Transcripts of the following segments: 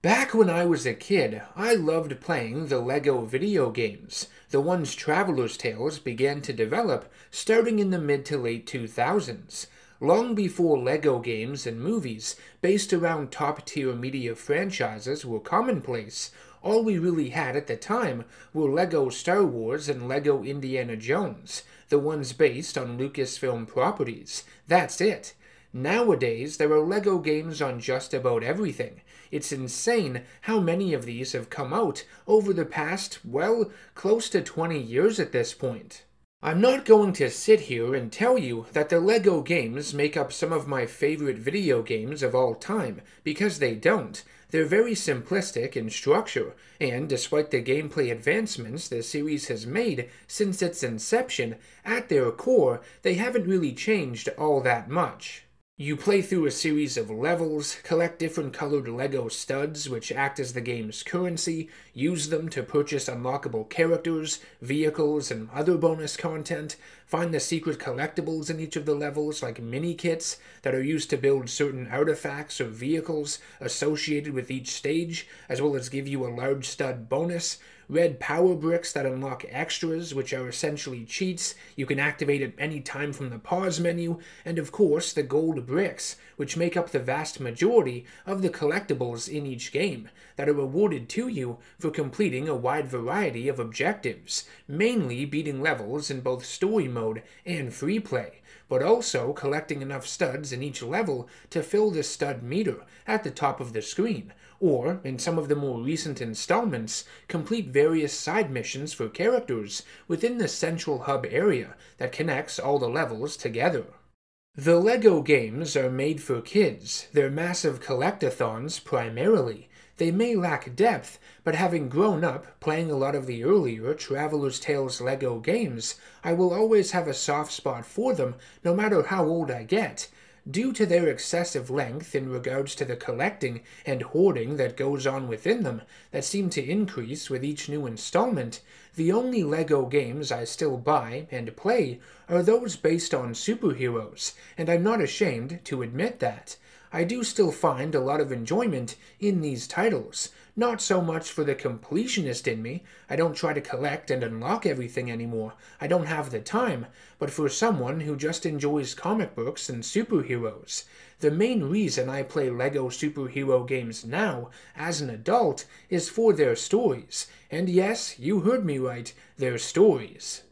Back when I was a kid, I loved playing the LEGO video games. The ones Traveler's Tales began to develop starting in the mid to late 2000s. Long before LEGO games and movies based around top-tier media franchises were commonplace, all we really had at the time were LEGO Star Wars and LEGO Indiana Jones, the ones based on Lucasfilm properties. That's it. Nowadays, there are LEGO games on just about everything. It's insane how many of these have come out over the past, well, close to 20 years at this point. I'm not going to sit here and tell you that the LEGO games make up some of my favorite video games of all time, because they don't. They're very simplistic in structure, and despite the gameplay advancements the series has made since its inception, at their core, they haven't really changed all that much. You play through a series of levels, collect different colored LEGO studs which act as the game's currency, use them to purchase unlockable characters, vehicles, and other bonus content, find the secret collectibles in each of the levels like mini-kits that are used to build certain artifacts or vehicles associated with each stage, as well as give you a large stud bonus, red power bricks that unlock extras, which are essentially cheats you can activate at any time from the pause menu, and of course the gold bricks, which make up the vast majority of the collectibles in each game, that are awarded to you for completing a wide variety of objectives, mainly beating levels in both story mode and free play, but also collecting enough studs in each level to fill the stud meter at the top of the screen, or, in some of the more recent installments, complete various side missions for characters within the central hub area that connects all the levels together. The LEGO games are made for kids. They're massive collectathons primarily. They may lack depth, but having grown up playing a lot of the earlier Traveler's Tales LEGO games, I will always have a soft spot for them no matter how old I get. Due to their excessive length in regards to the collecting and hoarding that goes on within them that seem to increase with each new installment, the only LEGO games I still buy and play are those based on superheroes, and I'm not ashamed to admit that. I do still find a lot of enjoyment in these titles. Not so much for the completionist in me, I don't try to collect and unlock everything anymore, I don't have the time, but for someone who just enjoys comic books and superheroes. The main reason I play LEGO superhero games now, as an adult, is for their stories. And yes, you heard me right, their stories.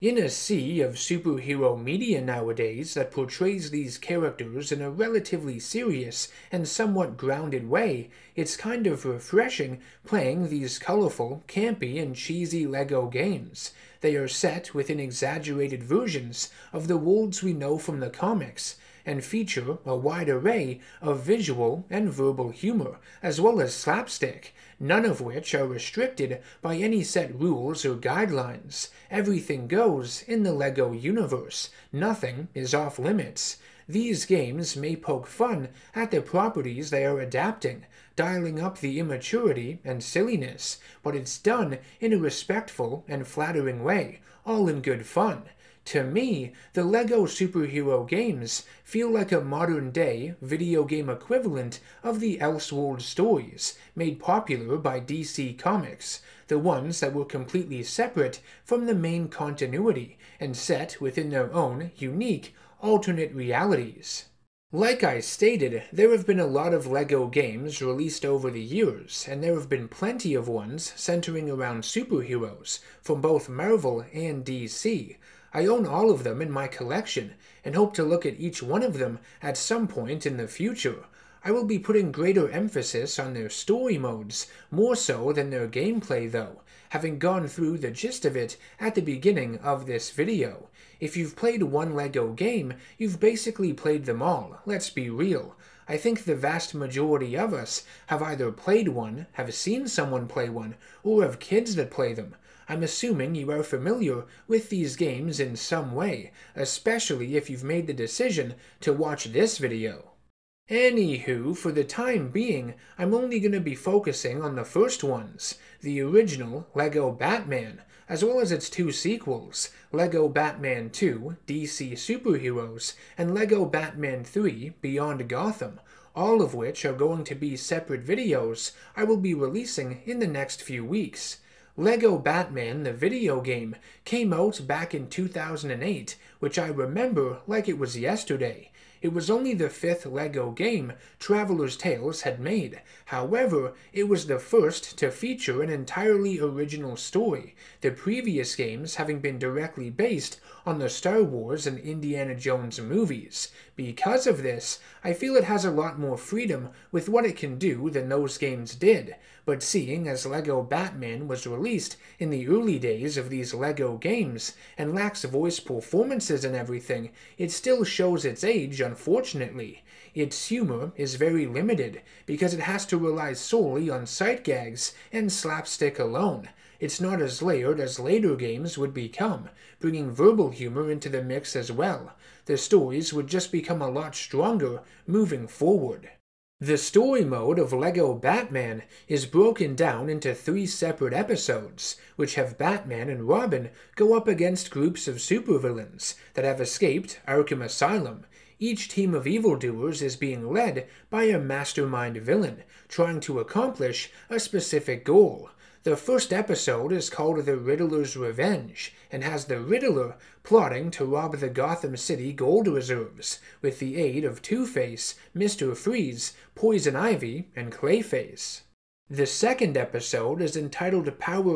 In a sea of superhero media nowadays that portrays these characters in a relatively serious and somewhat grounded way, it's kind of refreshing playing these colorful, campy, and cheesy LEGO games. They are set within exaggerated versions of the worlds we know from the comics, and feature a wide array of visual and verbal humor, as well as slapstick, none of which are restricted by any set rules or guidelines. Everything goes in the LEGO universe. Nothing is off limits. These games may poke fun at the properties they are adapting, dialing up the immaturity and silliness, but it's done in a respectful and flattering way, all in good fun. To me, the LEGO superhero games feel like a modern-day video game equivalent of the Elseworlds stories, made popular by DC Comics, the ones that were completely separate from the main continuity and set within their own unique, alternate realities. Like I stated, there have been a lot of LEGO games released over the years, and there have been plenty of ones centering around superheroes, from both Marvel and DC. I own all of them in my collection, and hope to look at each one of them at some point in the future. I will be putting greater emphasis on their story modes, more so than their gameplay though, having gone through the gist of it at the beginning of this video. If you've played one LEGO game, you've basically played them all, let's be real. I think the vast majority of us have either played one, have seen someone play one, or have kids that play them. I'm assuming you are familiar with these games in some way, especially if you've made the decision to watch this video. Anywho, for the time being, I'm only going to be focusing on the first ones, the original LEGO Batman, as well as its two sequels, LEGO Batman 2, DC Superheroes, and LEGO Batman 3, Beyond Gotham. all of which are going to be separate videos I will be releasing in the next few weeks. Lego Batman, the video game, came out back in 2008, which I remember like it was yesterday. It was only the 5th Lego game Traveler's Tales had made. However, it was the first to feature an entirely original story, the previous games having been directly based on the Star Wars and Indiana Jones movies. Because of this, I feel it has a lot more freedom with what it can do than those games did. But seeing as Lego Batman was released in the early days of these Lego games and lacks voice performances and everything, it still shows its age, unfortunately. Its humor is very limited because it has to rely solely on sight gags and slapstick alone. It's not as layered as later games would become, bringing verbal humor into the mix as well. The stories would just become a lot stronger moving forward. The story mode of Lego Batman is broken down into 3 separate episodes, which have Batman and Robin go up against groups of supervillains that have escaped Arkham Asylum. Each team of evildoers is being led by a mastermind villain, trying to accomplish a specific goal. The first episode is called The Riddler'S Revenge, and has the Riddler plotting to rob the Gotham City gold reserves, with the aid of Two-Face, Mr. Freeze, Poison Ivy, and Clayface. The second episode is entitled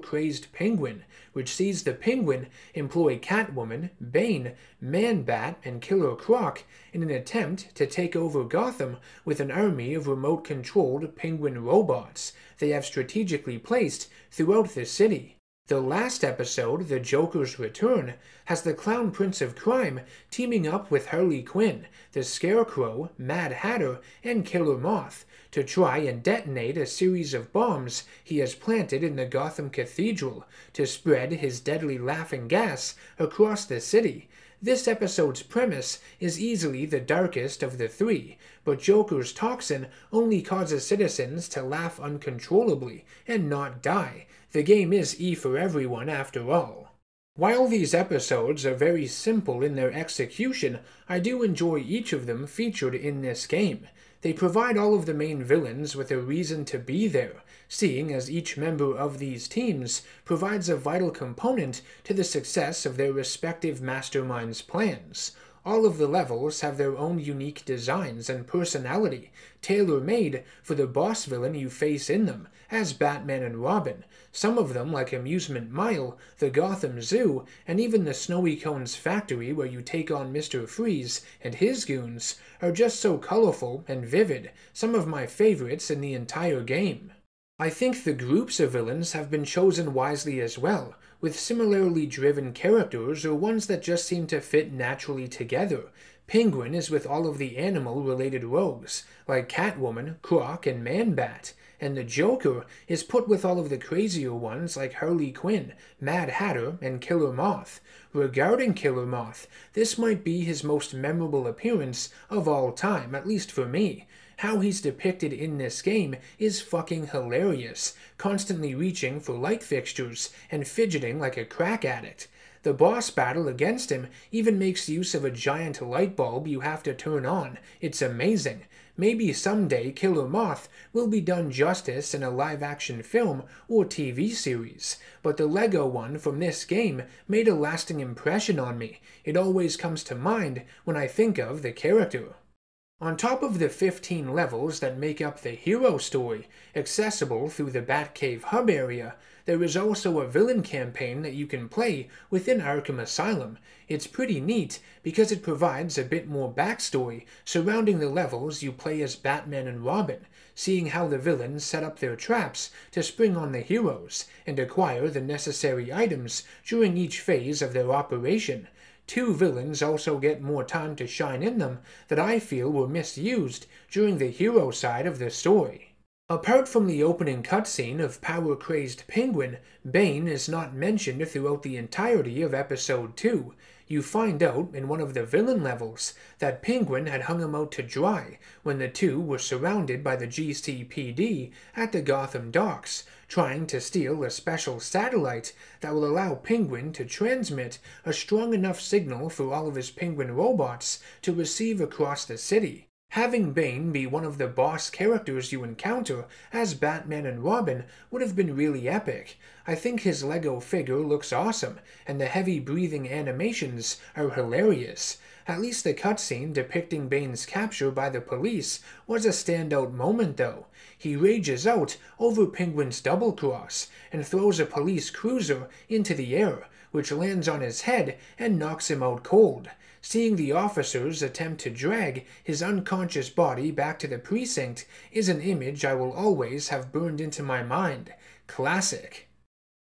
Crazed Penguin, which sees the Penguin employ Catwoman, Bane, Man-Bat, and Killer Croc in an attempt to take over Gotham with an army of remote-controlled penguin robots they have strategically placed throughout the city. The last episode, The Joker's Return, has the Clown Prince of Crime teaming up with Harley Quinn, the Scarecrow, Mad Hatter, and Killer Moth to try and detonate a series of bombs he has planted in the Gotham Cathedral to spread his deadly laughing gas across the city. This episode's premise is easily the darkest of the 3, but Joker's toxin only causes citizens to laugh uncontrollably and not die. The game is E for everyone after all. While these episodes are very simple in their execution, I do enjoy each of them featured in this game. They provide all of the main villains with a reason to be there, seeing as each member of these teams provides a vital component to the success of their respective masterminds' plans. All of the levels have their own unique designs and personality, tailor-made for the boss villain you face in them, as Batman and Robin. Some of them, like Amusement Mile, the Gotham Zoo, and even the Snowy Cones factory where you take on Mr. Freeze and his goons, are just so colorful and vivid, some of my favorites in the entire game. I think the groups of villains have been chosen wisely as well, with similarly driven characters or ones that just seem to fit naturally together. Penguin is with all of the animal-related rogues, like Catwoman, Croc, and Man-Bat, and the Joker is put with all of the crazier ones like Harley Quinn, Mad Hatter, and Killer Moth. Regarding Killer Moth, this might be his most memorable appearance of all time, at least for me. How he's depicted in this game is fucking hilarious, constantly reaching for light fixtures and fidgeting like a crack addict. The boss battle against him even makes use of a giant light bulb you have to turn on. It's amazing. Maybe someday Killer Moth will be done justice in a live-action film or TV series, but the Lego one from this game made a lasting impression on me. It always comes to mind when I think of the character. On top of the 15 levels that make up the hero story, accessible through the Batcave hub area, there is also a villain campaign that you can play within Arkham Asylum. It's pretty neat because it provides a bit more backstory surrounding the levels you play as Batman and Robin, seeing how the villains set up their traps to spring on the heroes and acquire the necessary items during each phase of their operation. 2 villains also get more time to shine in them that I feel were misused during the hero side of the story. Apart from the opening cutscene of Crazed Penguin, Bane is not mentioned throughout the entirety of Episode 2. You find out in one of the villain levels that Penguin had hung him out to dry when the two were surrounded by the GCPD at the Gotham docks, trying to steal a special satellite that will allow Penguin to transmit a strong enough signal for all of his penguin robots to receive across the city. Having Bane be one of the boss characters you encounter as Batman and Robin would have been really epic. I think his Lego figure looks awesome, and the heavy breathing animations are hilarious. At least the cutscene depicting Bane's capture by the police was a standout moment though. He rages out over Penguin's double-cross and throws a police cruiser into the air, which lands on his head and knocks him out cold. Seeing the officers attempt to drag his unconscious body back to the precinct is an image I will always have burned into my mind. Classic.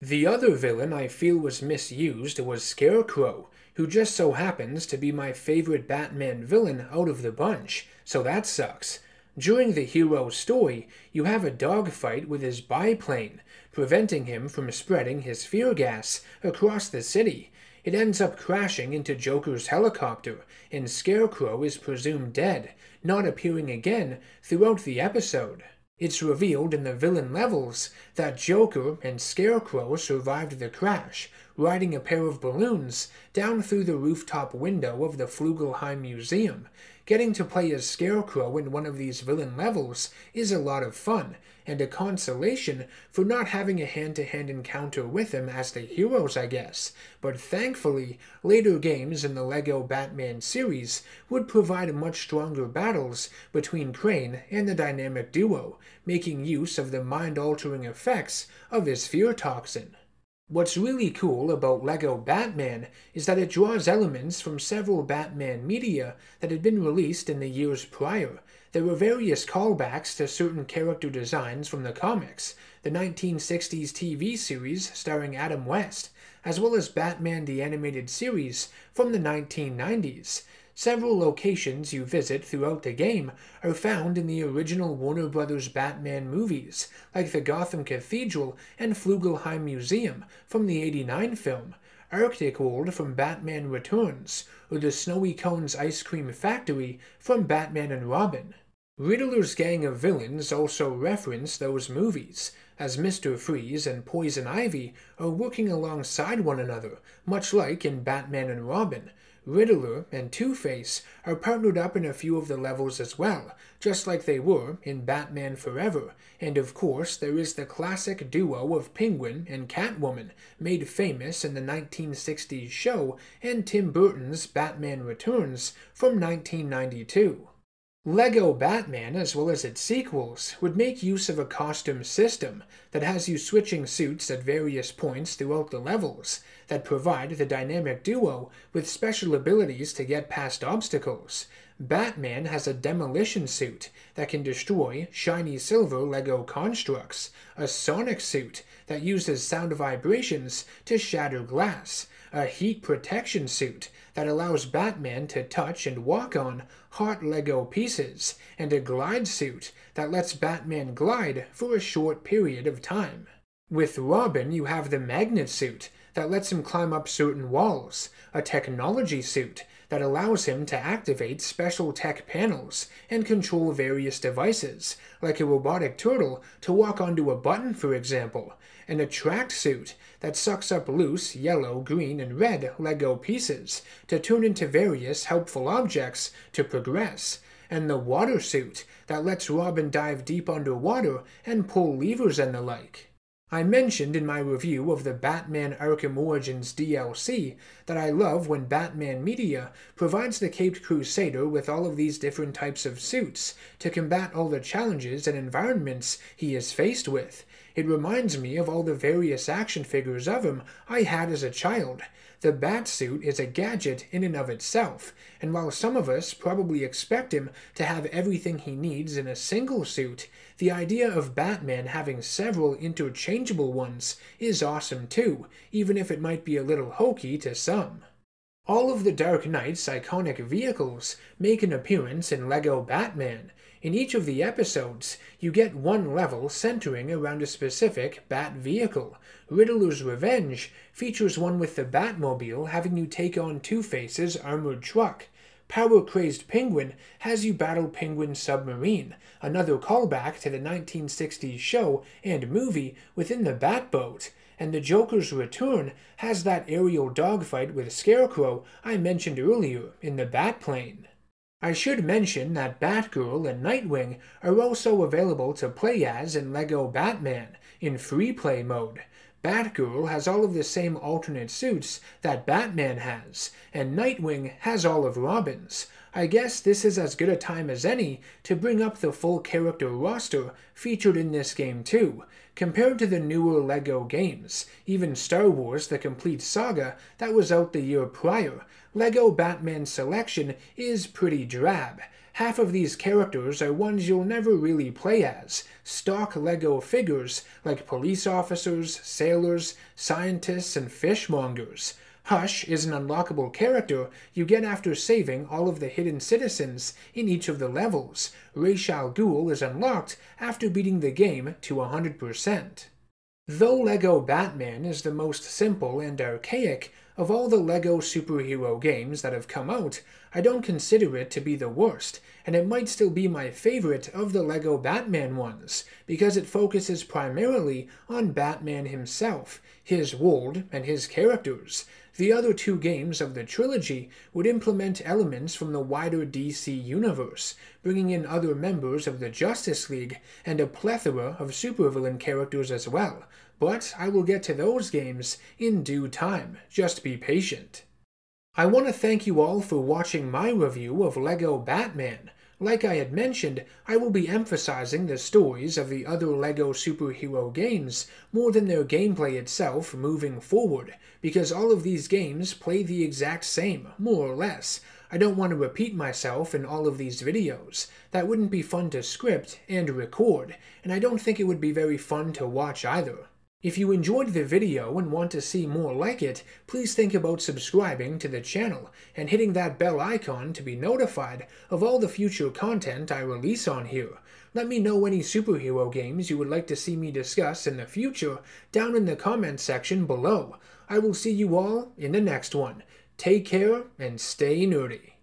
The other villain I feel was misused was Scarecrow, who just so happens to be my favorite Batman villain out of the bunch, so that sucks. During the hero's story, you have a dogfight with his biplane, preventing him from spreading his fear gas across the city. It ends up crashing into Joker's helicopter, and Scarecrow is presumed dead, not appearing again throughout the episode. It's revealed in the villain levels that Joker and Scarecrow survived the crash, riding a pair of balloons down through the rooftop window of the Flugelheim Museum. Getting to play as Scarecrow in one of these villain levels is a lot of fun, and a consolation for not having a hand-to-hand encounter with him as the heroes, I guess. But thankfully, later games in the LEGO Batman series would provide much stronger battles between Crane and the dynamic duo, making use of the mind-altering effects of his fear toxin. What's really cool about LEGO Batman is that it draws elements from several Batman media that had been released in the years prior. There were various callbacks to certain character designs from the comics, the 1960s TV series starring Adam West, as well as Batman the Animated Series from the 1990s. Several locations you visit throughout the game are found in the original Warner Bros. Batman movies, like the Gotham Cathedral and Flugelheim Museum from the '89 film, Arctic World from Batman Returns, or the Snowy Cones Ice Cream Factory from Batman and Robin. Riddler's gang of villains also reference those movies, as Mr. Freeze and Poison Ivy are working alongside one another, much like in Batman and Robin. Riddler and Two-Face are partnered up in a few of the levels as well, just like they were in Batman Forever, and of course there is the classic duo of Penguin and Catwoman, made famous in the 1960s show and Tim Burton's Batman Returns from 1992. LEGO Batman, as well as its sequels, would make use of a costume system that has you switching suits at various points throughout the levels, that provide the dynamic duo with special abilities to get past obstacles. Batman has a demolition suit that can destroy shiny silver LEGO constructs, a sonic suit that uses sound vibrations to shatter glass, a heat protection suit that allows Batman to touch and walk on hot LEGO pieces, and a glide suit that lets Batman glide for a short period of time. With Robin, you have the magnet suit that lets him climb up certain walls, a technology suit that allows him to activate special tech panels and control various devices, like a robotic turtle to walk onto a button, for example, an attract suit that sucks up loose yellow, green, and red LEGO pieces to turn into various helpful objects to progress, and the water suit that lets Robin dive deep underwater and pull levers and the like. I mentioned in my review of the Batman Arkham Origins DLC that I love when Batman Media provides the Caped Crusader with all of these different types of suits to combat all the challenges and environments he is faced with. It reminds me of all the various action figures of him I had as a child. The Batsuit is a gadget in and of itself, and while some of us probably expect him to have everything he needs in a single suit, the idea of Batman having several interchangeable ones is awesome too, even if it might be a little hokey to some. All of the Dark Knight's iconic vehicles make an appearance in LEGO Batman. In each of the episodes, you get one level centering around a specific Bat vehicle. Riddler's Revenge features one with the Batmobile having you take on Two-Face's armored truck. Power-Crazed Penguin has you battle Penguin's submarine, another callback to the 1960s show and movie within the Batboat. And the Joker's Return has that aerial dogfight with Scarecrow I mentioned earlier in the Batplane. I should mention that Batgirl and Nightwing are also available to play as in LEGO Batman in free play mode. Batgirl has all of the same alternate suits that Batman has, and Nightwing has all of Robin's. I guess this is as good a time as any to bring up the full character roster featured in this game too. Compared to the newer LEGO games, even Star Wars The Complete Saga that was out the year prior, LEGO Batman's selection is pretty drab. Half of these characters are ones you'll never really play as, stock LEGO figures like police officers, sailors, scientists, and fishmongers. Hush is an unlockable character you get after saving all of the hidden citizens in each of the levels. Ra's al Ghul is unlocked after beating the game to 100%. Though LEGO Batman is the most simple and archaic of all the LEGO superhero games that have come out, I don't consider it to be the worst, and it might still be my favorite of the LEGO Batman ones, because it focuses primarily on Batman himself, his world, and his characters. The other two games of the trilogy would implement elements from the wider DC universe, bringing in other members of the Justice League and a plethora of supervillain characters as well, but I will get to those games in due time. Just be patient. I want to thank you all for watching my review of LEGO Batman. Like I had mentioned, I will be emphasizing the stories of the other LEGO superhero games more than their gameplay itself moving forward, because all of these games play the exact same, more or less. I don't want to repeat myself in all of these videos. That wouldn't be fun to script and record, and I don't think it would be very fun to watch either. If you enjoyed the video and want to see more like it, please think about subscribing to the channel and hitting that bell icon to be notified of all the future content I release on here. Let me know any superhero games you would like to see me discuss in the future down in the comments section below. I will see you all in the next one. Take care and stay nerdy.